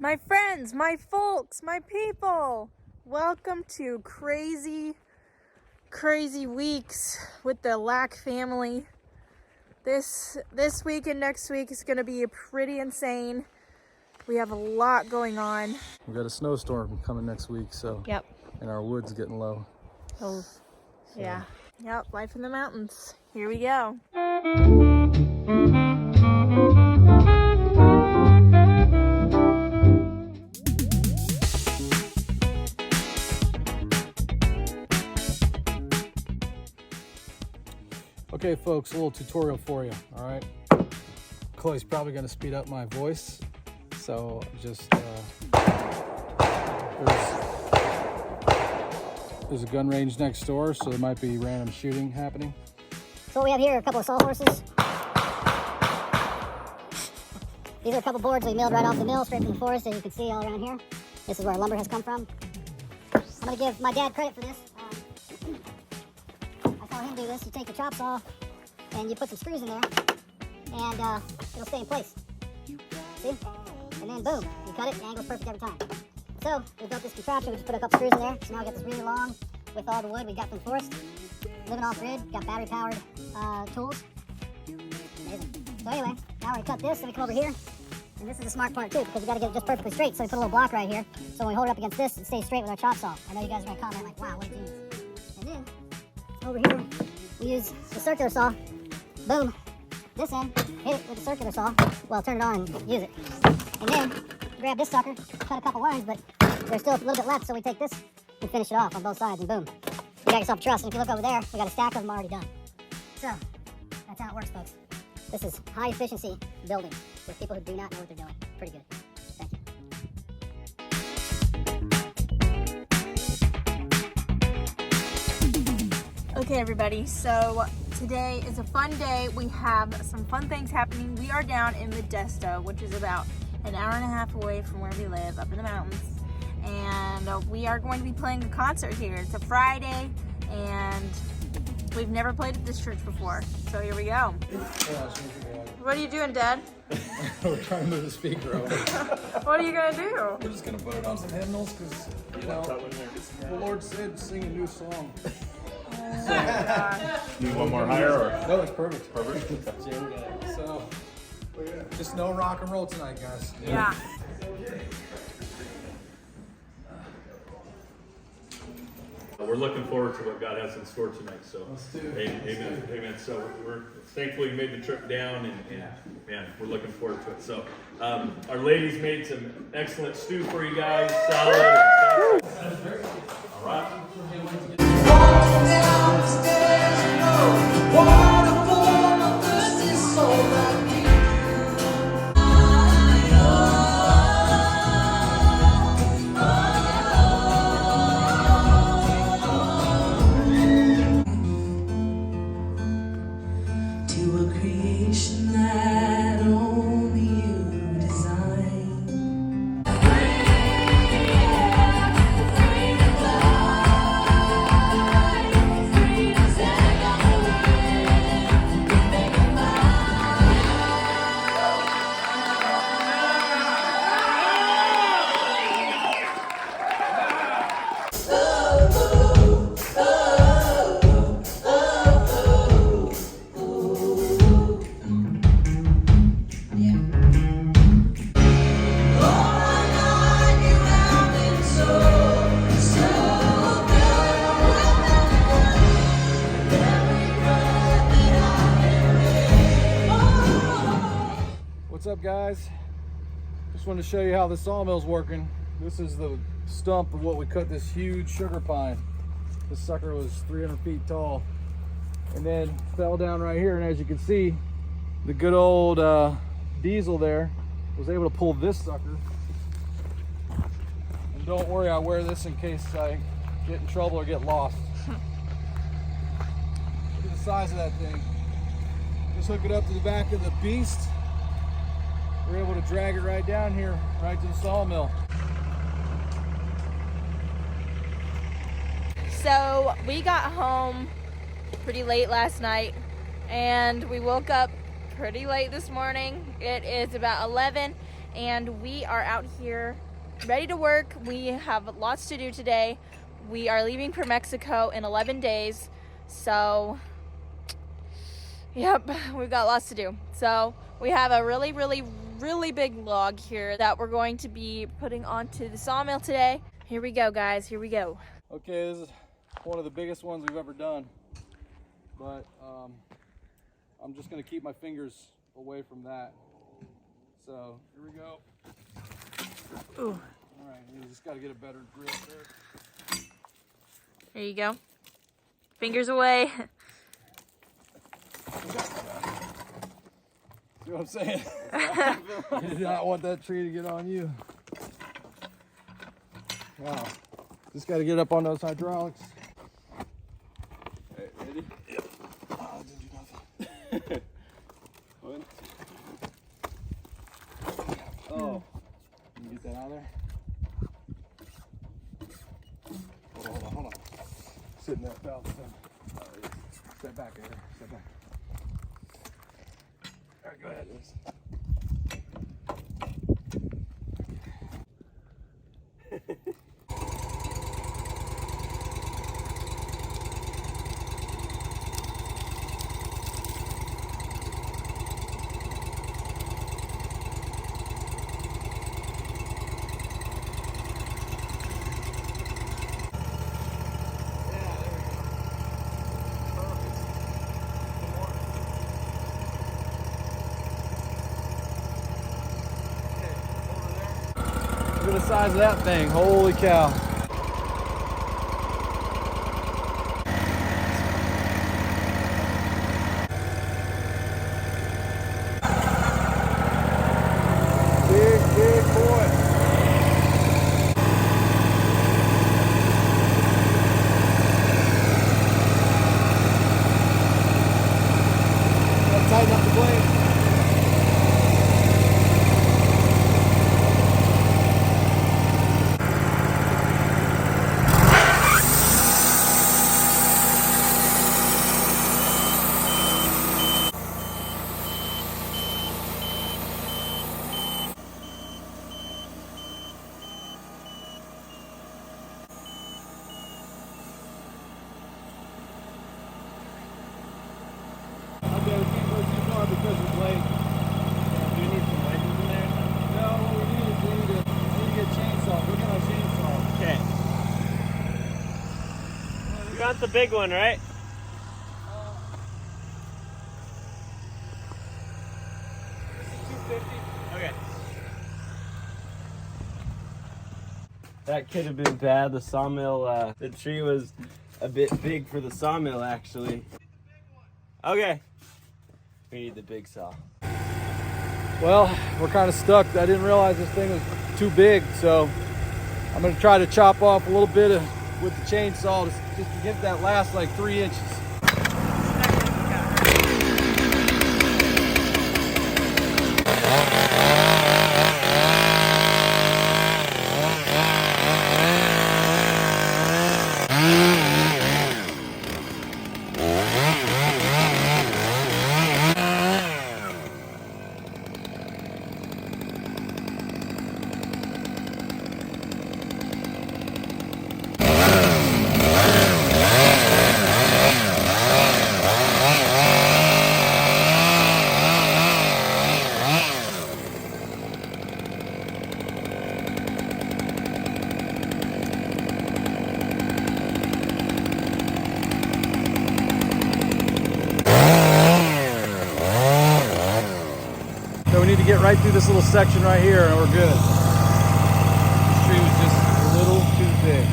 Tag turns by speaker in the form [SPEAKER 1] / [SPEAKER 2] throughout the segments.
[SPEAKER 1] My friends, my folks, my people, welcome to crazy weeks with the Lack family. This week and next week is gonna be pretty insane. We have a lot going on.
[SPEAKER 2] We got a snowstorm coming next week, so
[SPEAKER 1] Yep.
[SPEAKER 2] and our wood's getting low.
[SPEAKER 1] Oh, yeah. Yep, life in the mountains. Here we go.
[SPEAKER 2] Okay, folks, a little tutorial for you. All right, Chloe's probably going to speed up my voice, so just there's a gun range next door, so there might be random shooting happening.
[SPEAKER 3] So what we have here are a couple of sawhorses. These are a couple boards we milled right off the mill, straight from the forest, as you can see all around here. This is where our lumber has come from. I'm going to give my dad credit for this. I saw him do this. You take the chop saw and you put some screws in there, and it'll stay in place. See? And then boom, you cut it, the angle's perfect every time. So we built this contraption. We just put a couple screws in there. So now we got this really long with all the wood we got from the forest. Living off grid, got battery powered tools. Amazing. So anyway, now we're gonna cut this, and we come over here. And this is the smart part too, because we gotta get it just perfectly straight. So we put a little block right here. So when we hold it up against this, it stays straight with our chop saw. I know you guys are gonna comment like, wow, what a genius. And then over here, we use the circular saw. Boom. This end, hit it with the circular saw. Well, turn it on and use it. And then grab this sucker, cut a couple lines, but there's still a little bit left, so we take this and finish it off on both sides, and boom. You got yourself a truss, and if you look over there, we got a stack of them already done. So, that's how it works, folks. This is high efficiency building with people who do not know what they're doing. Pretty good. Thank you.
[SPEAKER 1] Okay, everybody, so today is a fun day. We have some fun things happening. We are down in Modesto, which is about an hour and a half away from where we live, up in the mountains. And we are going to be playing a concert here. It's a Friday, and we've never played at this church before. So here we go. What are you doing, Dad?
[SPEAKER 2] We're trying to move the speaker over.
[SPEAKER 1] What are you gonna do?
[SPEAKER 2] We're just gonna put it on some hymnals, because you know the Lord said sing a new song.
[SPEAKER 1] Oh my gosh.
[SPEAKER 4] Need one more higher or?
[SPEAKER 2] No, that's perfect.
[SPEAKER 4] Perfect.
[SPEAKER 2] So, just no rock and roll tonight, guys.
[SPEAKER 1] Yeah.
[SPEAKER 4] We're looking forward to what God has in store tonight. So,
[SPEAKER 2] Let's do it.
[SPEAKER 4] amen. Amen. So we're thankfully made the trip down, and man, we're looking forward to it. So, our ladies made some excellent stew for you guys. Salad. All right.
[SPEAKER 2] What's up, guys? Just wanted to show you how the sawmill's working. This is the stump of what we cut this huge sugar pine. This sucker was 300 feet tall, and then fell down right here. And as you can see, the good old diesel there was able to pull this sucker. And don't worry, I wear this in case I get in trouble or get lost. Look at the size of that thing. Just hook it up to the back of the beast. We're able to drag it right down here, right to the sawmill.
[SPEAKER 1] So we got home pretty late last night, and we woke up pretty late this morning. It is about 11, and we are out here ready to work. We have lots to do today. We are leaving for Mexico in 11 days. So, yep, we've got lots to do. So we have a really big log here that we're going to be putting onto the sawmill today. Here we go, guys, here we go.
[SPEAKER 2] Okay, this is one of the biggest ones we've ever done, but I'm just gonna keep my fingers away from that. So here we go.
[SPEAKER 1] Ooh.
[SPEAKER 2] All right, you just gotta get a better grip there.
[SPEAKER 1] There you go. Fingers away.
[SPEAKER 2] See what I'm saying? You do not want that tree to get on you. Wow. Just got to get up on those hydraulics.
[SPEAKER 5] Hey, ready?
[SPEAKER 2] Yep. Oh, didn't do nothing.
[SPEAKER 5] One.
[SPEAKER 2] Oh. Can you get that out of there? Hold on. Sit in that valve. Step back, Aaron. Step back. All right, go ahead. Look at the size of that thing. Holy cow. Big boy. Gotta tighten up the blade. Okay, we can't go too far because of the blade.
[SPEAKER 5] Do you need some wedges in there?
[SPEAKER 2] No, what we need is we need to get a chainsaw. Look at our chainsaw.
[SPEAKER 5] Okay. You got the big one, right? Okay. That could have been bad. The sawmill, the tree was a bit big for the sawmill, actually. Okay. We need the big saw.
[SPEAKER 2] Well, we're kind of stuck. I didn't realize this thing was too big, so I'm going to try to chop off a little bit with the chainsaw just to get that last like 3 inches. So we need to get right through this little section right here and we're good. This tree was just a little too big.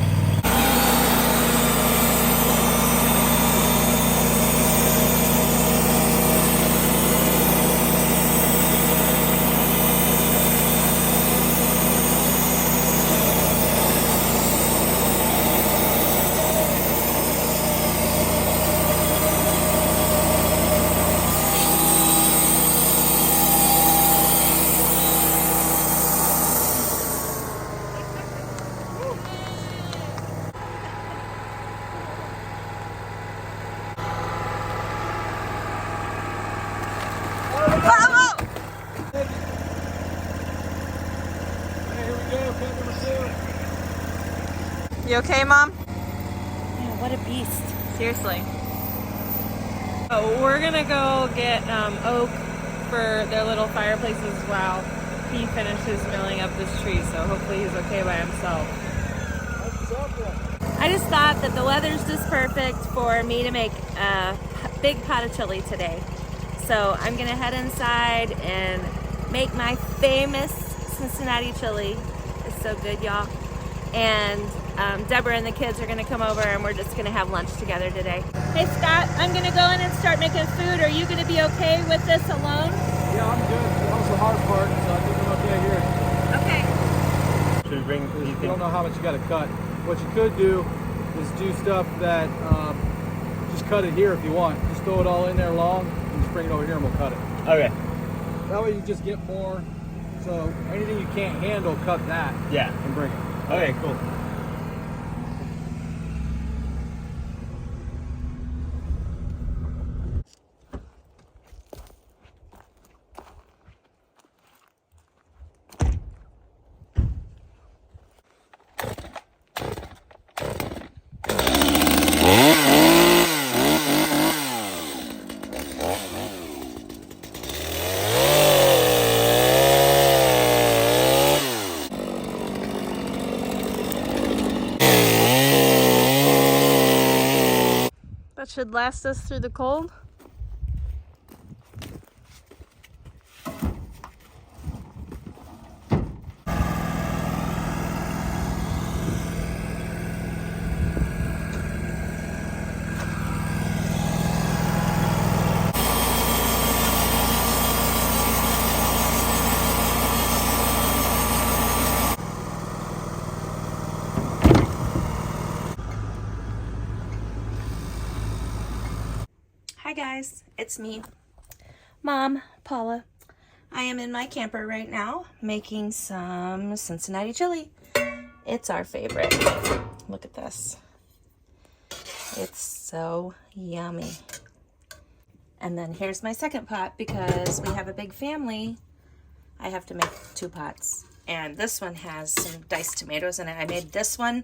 [SPEAKER 2] pit number 2.
[SPEAKER 1] You okay, Mom?
[SPEAKER 6] Yeah, what a beast.
[SPEAKER 1] Seriously. Oh, we're gonna go get oak for their little fireplaces while he finishes milling up this tree, so hopefully he's okay by himself. I just thought that the weather's just perfect for me to make a big pot of chili today. So I'm gonna head inside and make my famous Cincinnati chili. It's so good, y'all. And Deborah and the kids are gonna come over and we're just gonna have lunch together today. Hey Scott, I'm gonna go in and start making food. Are you gonna be okay with this alone?
[SPEAKER 2] Yeah, I'm good. That was the hard part, so I think I'm okay here.
[SPEAKER 1] Okay.
[SPEAKER 5] Should we bring?
[SPEAKER 2] You don't know how much you got to cut. What you could do is do stuff that just cut it here if you want. Just throw it all in there long and just bring it over here and we'll cut it.
[SPEAKER 5] Okay.
[SPEAKER 2] That way you just get more. So anything you can't handle, cut that
[SPEAKER 5] Yeah.
[SPEAKER 2] and bring it.
[SPEAKER 5] Okay, cool.
[SPEAKER 1] That should last us through the cold. Hi guys, it's me, Mom, Paula. I am in my camper right now making some Cincinnati chili. It's our favorite. Look at this. It's so yummy. And then here's my second pot because we have a big family. I have to make 2 pots. And this one has some diced tomatoes in it. I made this one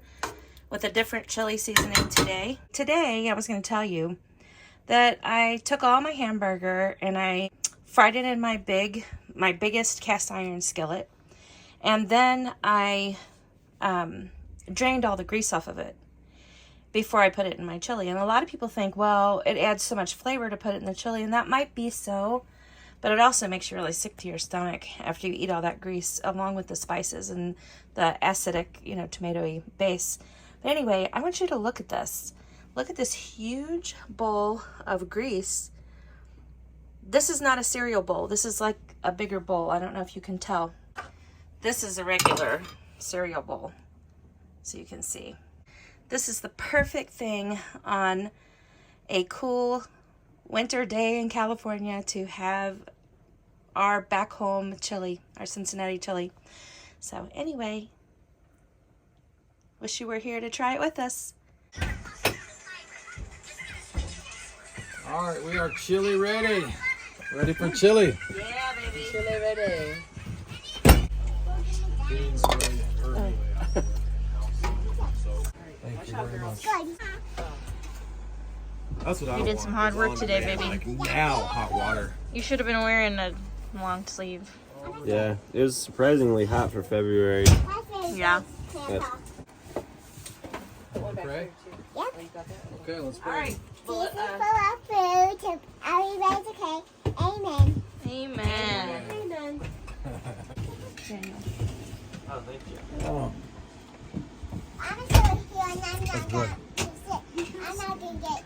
[SPEAKER 1] with a different chili seasoning today. Today, I was going to tell you that I took all my hamburger and I fried it in my biggest cast iron skillet. And then I drained all the grease off of it before I put it in my chili. And a lot of people think, well, it adds so much flavor to put it in the chili, and that might be so, but it also makes you really sick to your stomach after you eat all that grease along with the spices and the acidic, tomatoey base. But anyway, I want you to look at this. Look at this huge bowl of grease. This is not a cereal bowl. This is like a bigger bowl. I don't know if you can tell. This is a regular cereal bowl, so you can see. This is the perfect thing on a cool winter day in California to have our back home chili, our Cincinnati chili. So anyway, wish you were here to try it with us.
[SPEAKER 2] All right, we are chili ready. Ready for chili.
[SPEAKER 1] Yeah, baby.
[SPEAKER 6] Chili ready.
[SPEAKER 2] Beans ready early. Thank you very much.
[SPEAKER 5] That's what I
[SPEAKER 1] You did some hard work today, baby.
[SPEAKER 5] Like now, hot water.
[SPEAKER 1] You should have been wearing a long sleeve.
[SPEAKER 5] Yeah, it was surprisingly hot for February.
[SPEAKER 1] Yeah.
[SPEAKER 5] But
[SPEAKER 2] Okay.
[SPEAKER 3] Yep.
[SPEAKER 2] Okay, let's pray.
[SPEAKER 1] All right.
[SPEAKER 3] Jesus full of food to everybody's okay. Amen.
[SPEAKER 1] Amen.
[SPEAKER 3] Amen.
[SPEAKER 5] oh, thank you.
[SPEAKER 2] Oh,
[SPEAKER 3] I'm gonna sit with you and I'm not gonna sit. I'm not gonna get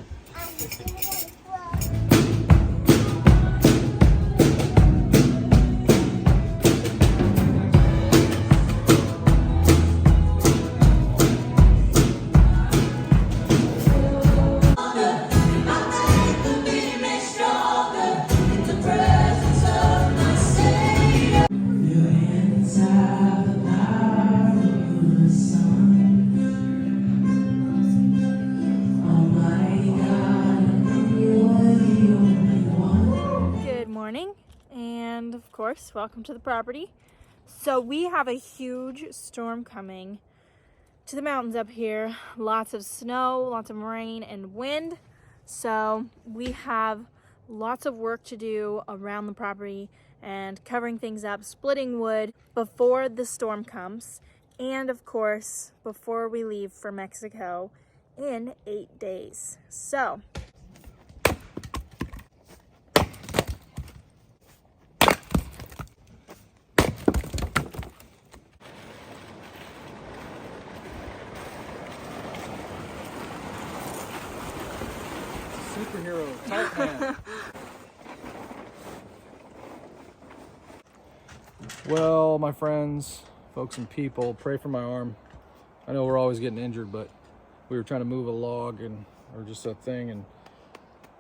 [SPEAKER 1] Good morning, and of course, welcome to the property. So we have a huge storm coming to the mountains up here. Lots of snow, lots of rain and wind. So we have lots of work to do around the property and covering things up, splitting wood before the storm comes. And of course, before we leave for Mexico in 8 days. So
[SPEAKER 2] Superhero, tight man. Well, my friends, folks and people, pray for my arm. I know we're always getting injured, but we were trying to move a log or just a thing, and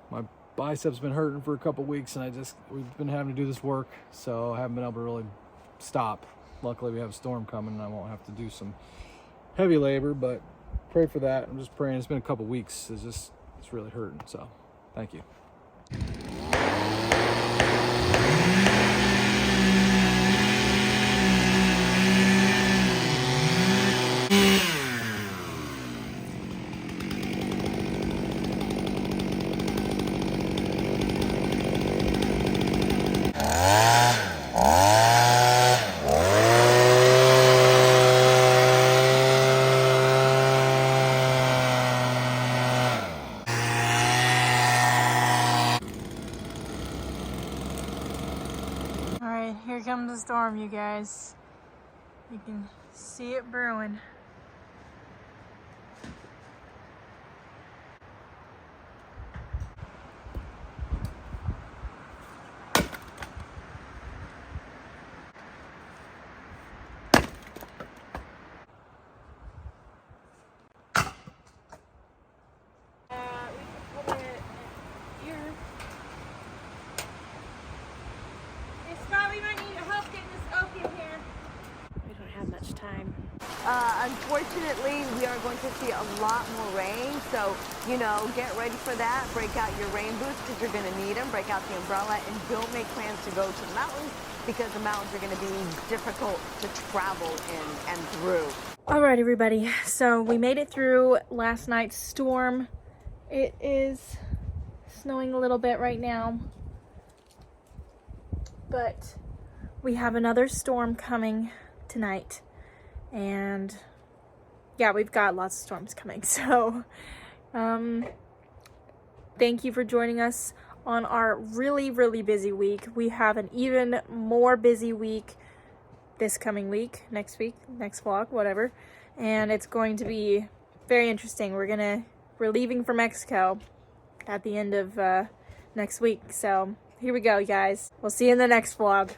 [SPEAKER 2] my biceps been hurting for a couple weeks, and we've been having to do this work, so I haven't been able to really stop. Luckily, we have a storm coming, and I won't have to do some heavy labor, but pray for that. I'm just praying. It's been a couple weeks. It's really hurting, so thank you.
[SPEAKER 1] all right, here comes the storm, you guys. You can see it brewing. We can put it here. Hey Scott, we might need your help getting this oak in here.
[SPEAKER 6] We don't have much time.
[SPEAKER 7] Unfortunately, we are going to see a lot more rain, so, get ready for that. Break out your rain boots because you're going to need them. Break out the umbrella, and don't make plans to go to the mountains because the mountains are going to be difficult to travel in and through.
[SPEAKER 1] All right, everybody. So we made it through last night's storm. It is snowing a little bit right now, but we have another storm coming tonight. And yeah, we've got lots of storms coming. So thank you for joining us on our really, really busy week. We have an even more busy week this coming week, next vlog, whatever. And it's going to be very interesting. We're leaving for Mexico at the end of next week. So here we go, guys. We'll see you in the next vlog.